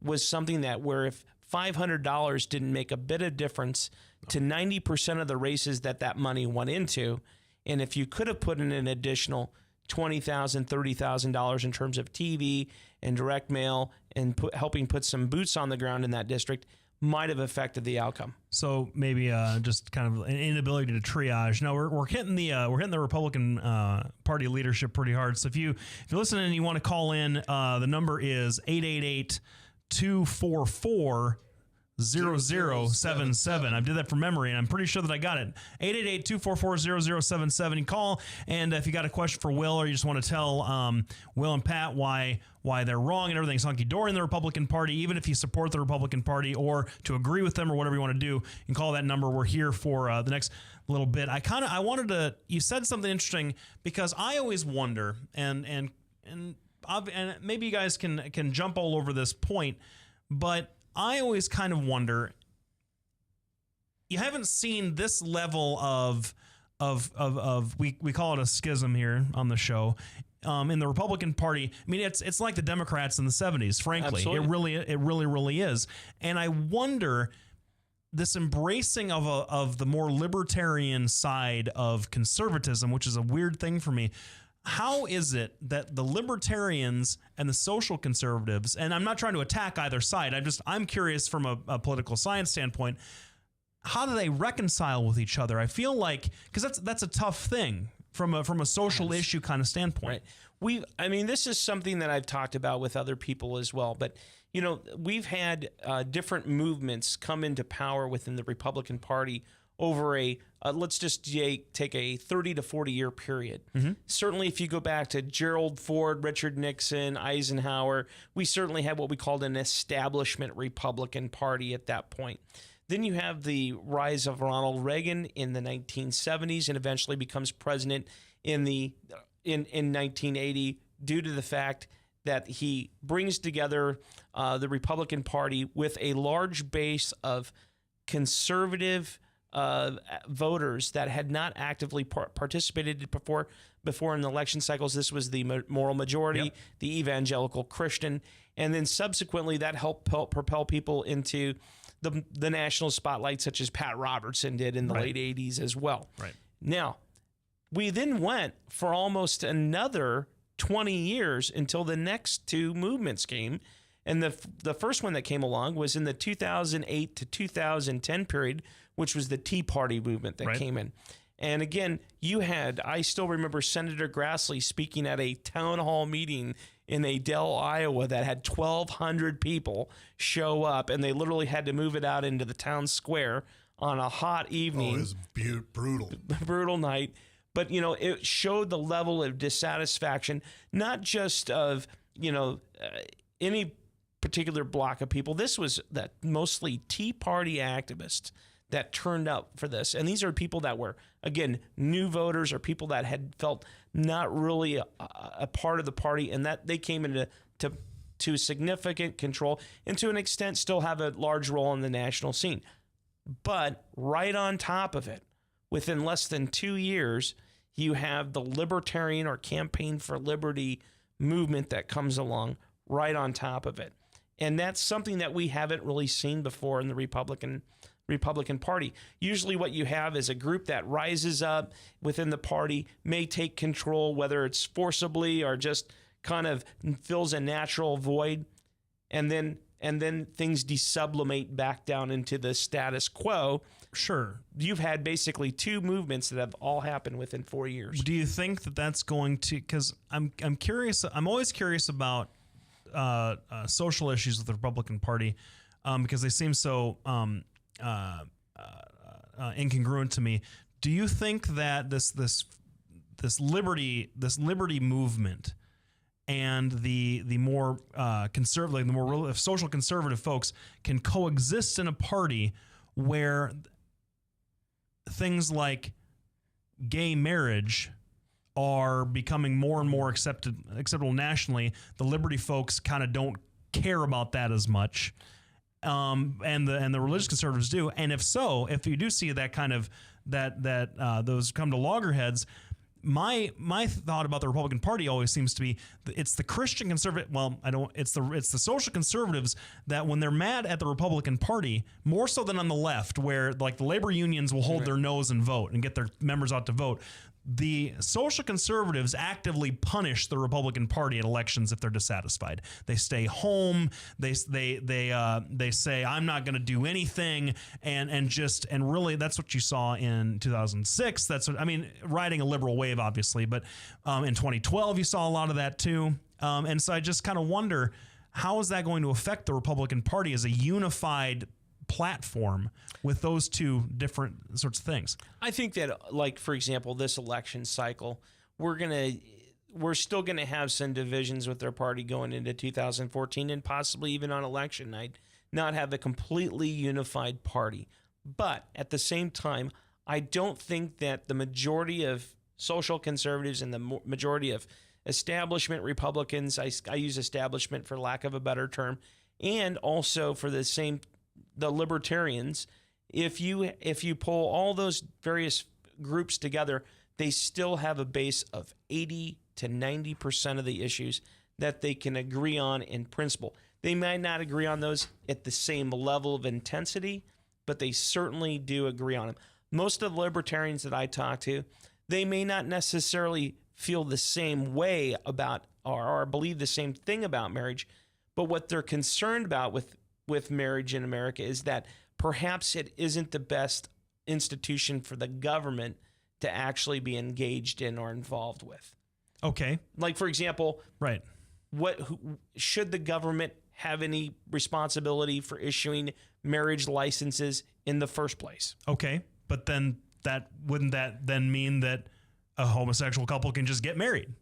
was something that where if $500 didn't make a bit of difference to 90% of the races that money went into, and if you could have put in an additional $20,000, $30,000 in terms of TV and direct mail and helping put some boots on the ground in that district, might have affected the outcome. So maybe just kind of an inability to triage. Now we're hitting the Republican Party leadership pretty hard. So if you're listening and you want to call in, the number is 888-244-0077. I did that from memory, and I'm pretty sure that I got it. 888-244-0077. You call, and if you got a question for Will, or you just want to tell Will and Pat why they're wrong and everything's hunky-dory in the Republican Party, even if you support the Republican Party or to agree with them or whatever you want to do, you can call that number. We're here for the next little bit. You said something interesting, because I always wonder, and maybe you guys can jump all over this point, but I always kind of wonder, you haven't seen this level of we call it a schism here on the show, in the Republican Party. I mean, it's like the Democrats in the 70s, frankly. Absolutely. It really is. And I wonder, this embracing of the more libertarian side of conservatism, which is a weird thing for me. How is it that the libertarians and the social conservatives, and I'm not trying to attack either side, I'm curious from a political science standpoint, how do they reconcile with each other? I feel like, because that's a tough thing from a social issue kind of standpoint. Right. This is something that I've talked about with other people as well, but we've had different movements come into power within the Republican Party over let's just take a 30 to 40 year period. Certainly, if you go back to Gerald Ford, Richard Nixon, Eisenhower, we certainly had what we called an establishment Republican Party at that point. Then you have the rise of Ronald Reagan in the 1970s, and eventually becomes president in 1980 due to the fact that he brings together the Republican Party with a large base of conservative voters that had not actively participated before in the election cycles. This was the moral majority, the evangelical Christian, and then subsequently that helped propel people into the national spotlight, such as Pat Robertson did in the late 80s as well. Right. Now, we then went for almost another 20 years until the next two movements came. And the first one that came along was in the 2008 to 2010 period, which was the Tea Party movement that came in. And again, I still remember Senator Grassley speaking at a town hall meeting in Adel, Iowa, that had 1,200 people show up, and they literally had to move it out into the town square on a hot evening. Oh, it was brutal. Brutal night. But, it showed the level of dissatisfaction, not just of, any particular block of people. This was that mostly Tea Party activists that turned up for this. And these are people that were, again, new voters, or people that had felt not really a part of the party, and that they came into to significant control, and to an extent still have a large role in the national scene. But right on top of it, within less than 2 years, you have the libertarian or Campaign for Liberty movement that comes along right on top of it. And that's something that we haven't really seen before in the Republican Party. Usually what you have is a group that rises up within the party, may take control, whether it's forcibly or just kind of fills a natural void, and then things desublimate back down into the status quo. Sure. You've had basically two movements that have all happened within 4 years. Do you think that that's going to, because I'm curious, I'm always curious about social issues with the Republican Party because they seem so incongruent to me. Do you think that this liberty movement and the more conservative, the more social conservative folks can coexist in a party where things like gay marriage are becoming more and more acceptable nationally? The liberty folks kind of don't care about that as much, and the religious conservatives do. And if you do see that kind of those come to loggerheads, my thought about the Republican Party always seems to be it's the Christian conservative. Well, it's the social conservatives that when they're mad at the Republican Party, more so than on the left, where like the labor unions will hold their nose and vote and get their members out to vote. The social conservatives actively punish the Republican Party at elections if they're dissatisfied. They stay home. They say I'm not going to do anything, and really that's what you saw in 2006. That's what I mean, riding a liberal wave, obviously, but in 2012 you saw a lot of that too. And so I just kind of wonder, how is that going to affect the Republican Party as a unified platform with those two different sorts of things? I think that, like, for example, this election cycle, we're still going to have some divisions with their party going into 2014 and possibly even on election night, not have a completely unified party. But at the same time, I don't think that the majority of social conservatives and the majority of establishment Republicans, I use establishment for lack of a better term, and also for the libertarians, if you pull all those various groups together, they still have a base of 80 to 90% of the issues that they can agree on in principle. They might not agree on those at the same level of intensity, but they certainly do agree on them. Most of the libertarians that I talk to, they may not necessarily feel the same way about or believe the same thing about marriage, but what they're concerned about with marriage in America is that perhaps it isn't the best institution for the government to actually be engaged in or involved with. Okay. Like, for example, right. Should the government have any responsibility for issuing marriage licenses in the first place? Okay. But then wouldn't that then mean that a homosexual couple can just get married?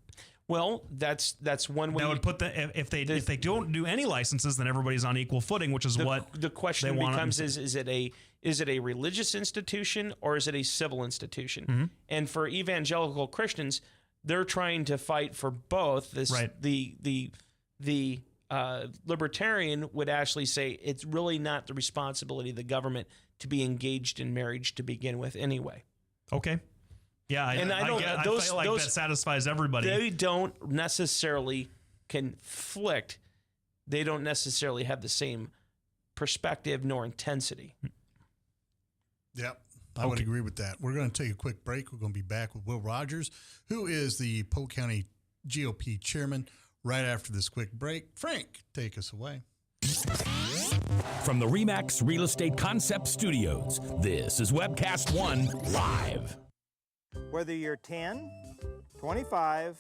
Well, that's one way. That would put if they don't do any licenses, then everybody's on equal footing, which is what the question becomes: is it a religious institution or is it a civil institution? Mm-hmm. And for evangelical Christians, they're trying to fight for both. Right. The libertarian would actually say it's really not the responsibility of the government to be engaged in marriage to begin with, anyway. Okay. Yeah, I feel like that satisfies everybody. They don't necessarily conflict. They don't necessarily have the same perspective nor intensity. Yep, I would agree with that. We're going to take a quick break. We're going to be back with Will Rogers, who is the Polk County GOP chairman, right after this quick break. Frank, take us away. From the RE/MAX Real Estate Concept Studios, this is Webcast One Live. Whether you're 10, 25,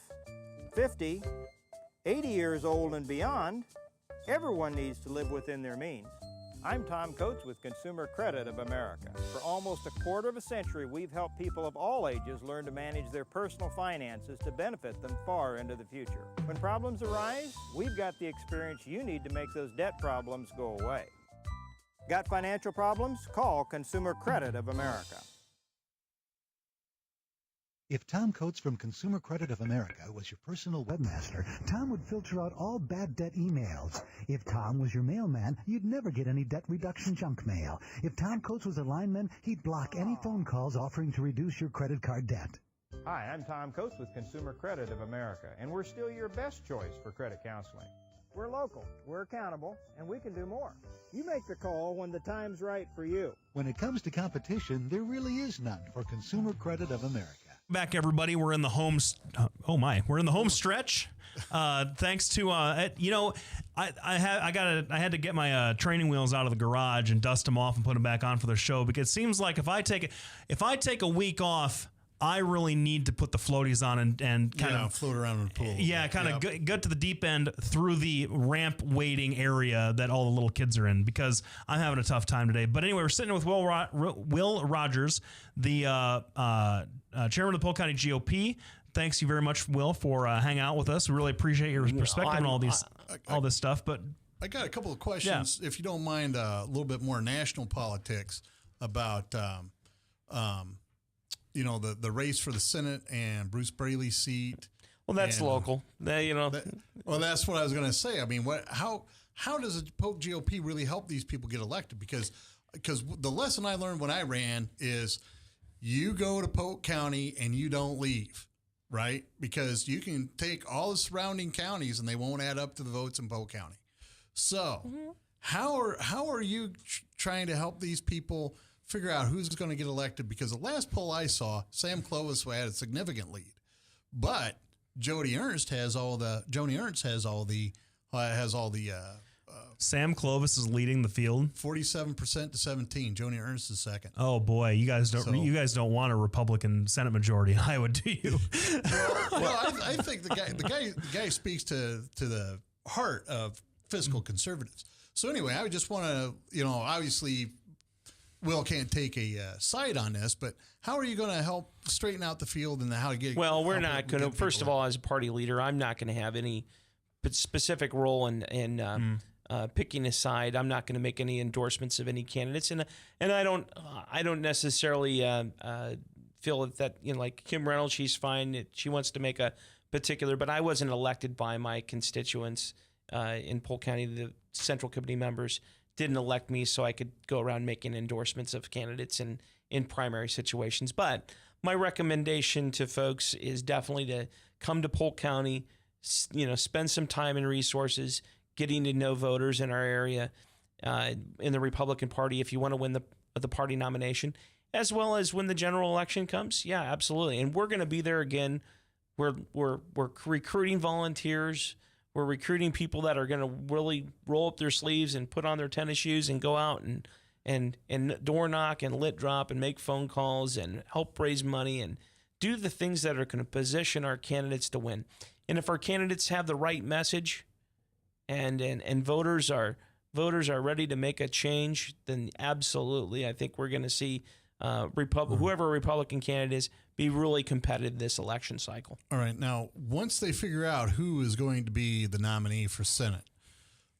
50, 80 years old and beyond, everyone needs to live within their means. I'm Tom Coates with Consumer Credit of America. For almost a quarter of a century, we've helped people of all ages learn to manage their personal finances to benefit them far into the future. When problems arise, we've got the experience you need to make those debt problems go away. Got financial problems? Call Consumer Credit of America. If Tom Coates from Consumer Credit of America was your personal webmaster, Tom would filter out all bad debt emails. If Tom was your mailman, you'd never get any debt reduction junk mail. If Tom Coates was a lineman, he'd block any phone calls offering to reduce your credit card debt. Hi, I'm Tom Coates with Consumer Credit of America, and we're still your best choice for credit counseling. We're local, we're accountable, and we can do more. You make the call when the time's right for you. When it comes to competition, there really is none for Consumer Credit of America. Back, everybody. We're in the home. We're in the home stretch. Thanks to I had to get my training wheels out of the garage and dust them off and put them back on for the show, because it seems like if I take a week off, I really need to put the floaties on and kind of float around in the pool. Yeah, kind of get to the deep end through the ramp waiting area that all the little kids are in, because I'm having a tough time today. But anyway, we're sitting with Will Rogers, the chairman of the Polk County GOP. Thanks you very much, Will, for hanging out with us. We really appreciate your perspective on all this stuff. But I got a couple of questions, if you don't mind, a little bit more national politics about the race for the Senate and Bruce Braley's seat. Well, that's local. Well, that's what I was going to say. I mean, how does the Polk GOP really help these people get elected? Because the lesson I learned when I ran is you go to Polk County and you don't leave, right? Because you can take all the surrounding counties and they won't add up to the votes in Polk County. So how are you trying to help these people figure out who's going to get elected? Because the last poll I saw, Sam Clovis had a significant lead, but Joni Ernst has all the Sam Clovis is leading the field, 47% to 17. Joni Ernst is second. Oh boy, you guys don't want a Republican Senate majority in Iowa, do you? Well, I think the guy speaks to the heart of fiscal conservatives. So anyway, I would just want to, obviously Will can't take a side on this, but how are you going to help straighten out the field and how to get? Well, we're not going to. First of all, as a party leader, I'm not going to have any specific role in picking a side. I'm not going to make any endorsements of any candidates, and I don't necessarily feel that like Kim Reynolds, she's fine. She wants to make a particular, but I wasn't elected by my constituents in Polk County. The Central Committee members didn't elect me, so I could go around making endorsements of candidates in primary situations. But my recommendation to folks is definitely to come to Polk County, spend some time and resources getting to know voters in our area, in the Republican Party, if you want to win the party nomination, as well as when the general election comes. Yeah, absolutely. And we're going to be there again. We're recruiting volunteers. We're recruiting people that are going to really roll up their sleeves and put on their tennis shoes and go out and door knock and lit drop and make phone calls and help raise money and do the things that are going to position our candidates to win. And if our candidates have the right message and voters are ready to make a change, then absolutely, I think we're going to see whoever a Republican candidate is be really competitive this election cycle. All right. Now, once they figure out who is going to be the nominee for Senate,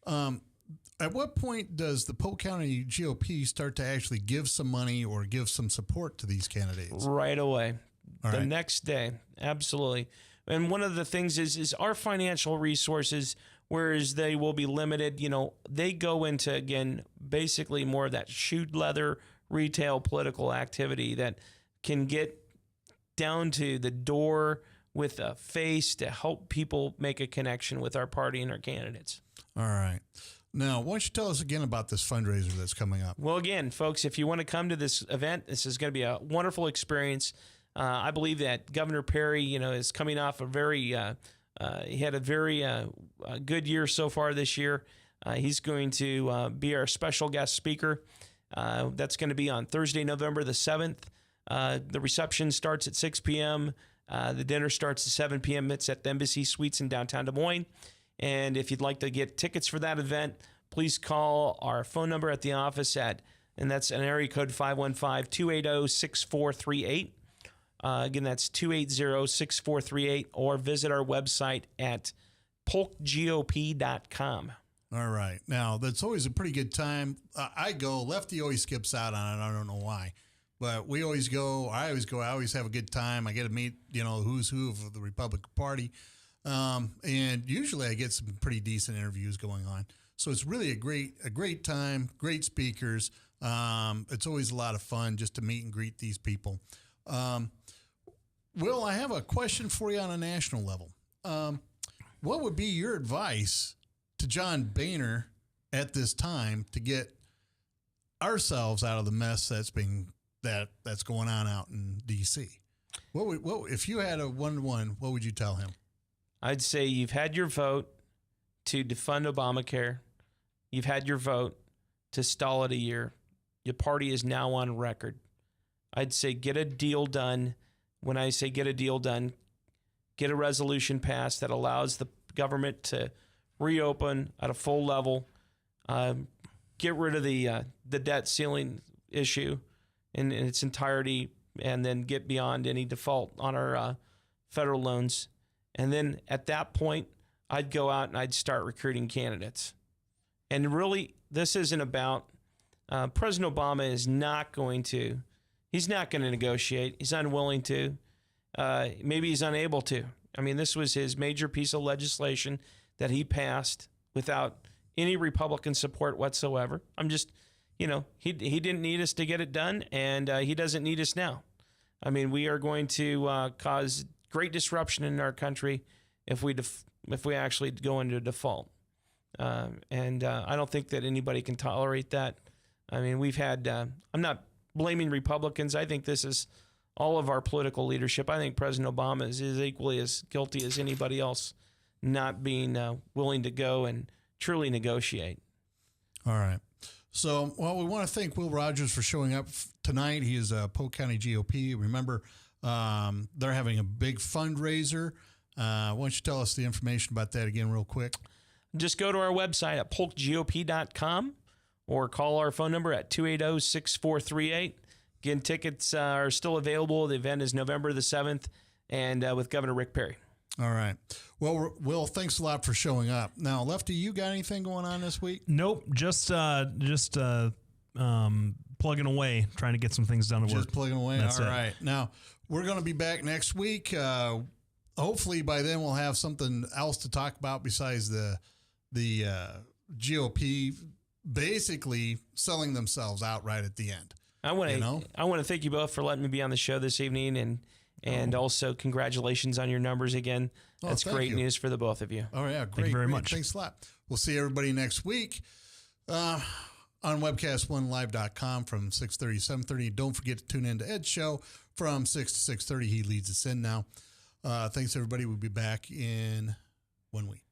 at what point does the Polk County GOP start to actually give some money or give some support to these candidates? Right away. The next day. Absolutely. And one of the things is our financial resources, whereas they will be limited, they go into, again, basically more of that shoe leather retail political activity that can get down to the door with a face to help people make a connection with our party and our candidates. All right. Now, why don't you tell us again about this fundraiser that's coming up? Well, again, folks, if you want to come to this event, this is going to be a wonderful experience. I believe that Governor Perry, is coming off a very, he had a very good year so far this year. He's going to be our special guest speaker. That's going to be on Thursday, November the 7th. The reception starts at 6 p.m. The dinner starts at 7 p.m. It's at the Embassy Suites in downtown Des Moines. And if you'd like to get tickets for that event, please call our phone number at the office and that's an area code 515-280-6438. Again, that's 280-6438, or visit our website at polkgop.com. All right. Now, that's always a pretty good time. I go. Lefty always skips out on it. I don't know why. But we always go. I always go. I always have a good time. I get to meet, who's who of the Republican Party. And usually I get some pretty decent interviews going on. So it's really a great time, great speakers. It's always a lot of fun just to meet and greet these people. Will, I have a question for you on a national level. What would be your advice to John Boehner at this time to get ourselves out of the mess that's going on out in D.C.? What if you had a 1-to-1, what would you tell him? I'd say you've had your vote to defund Obamacare. You've had your vote to stall it a year. Your party is now on record. I'd say get a deal done. When I say get a deal done, get a resolution passed that allows the government to reopen at a full level. Get rid of the debt ceiling issue in its entirety, and then get beyond any default on our federal loans. And then at that point, I'd go out and I'd start recruiting candidates. And really, this isn't about President Obama is not going to. He's not going to negotiate. He's unwilling to. Maybe he's unable to. I mean, this was his major piece of legislation that he passed without any Republican support whatsoever. I'm just, he didn't need us to get it done, and he doesn't need us now. I mean, we are going to cause great disruption in our country if we actually go into default. And I don't think that anybody can tolerate that. I mean, we've had, I'm not blaming Republicans. I think this is all of our political leadership. I think President Obama is equally as guilty as anybody else not being willing to go and truly negotiate. All right. So, well, we want to thank Will Rogers for showing up tonight. He is Polk County GOP. Remember, they're having a big fundraiser. Why don't you tell us the information about that again real quick? Just go to our website at polkgop.com or call our phone number at 280-6438. Again, tickets are still available. The event is November the 7th and with Governor Rick Perry. All right. Well, Will, thanks a lot for showing up. Now, Lefty, you got anything going on this week? Nope. Just plugging away, trying to get some things done at work. Just plugging away. All right. Now, we're going to be back next week. Hopefully by then we'll have something else to talk about besides the GOP basically selling themselves out right at the end. I want to thank you both for letting me be on the show this evening, and also congratulations on your numbers again. That's great news for the both of you. Oh yeah, great. Thank you very much. Thanks a lot. We'll see everybody next week on webcast1live.com from 6:30 to 7:30. Don't forget to tune in to Ed's show from 6 to 6:30. He leads us in now. Thanks everybody. We'll be back in 1 week.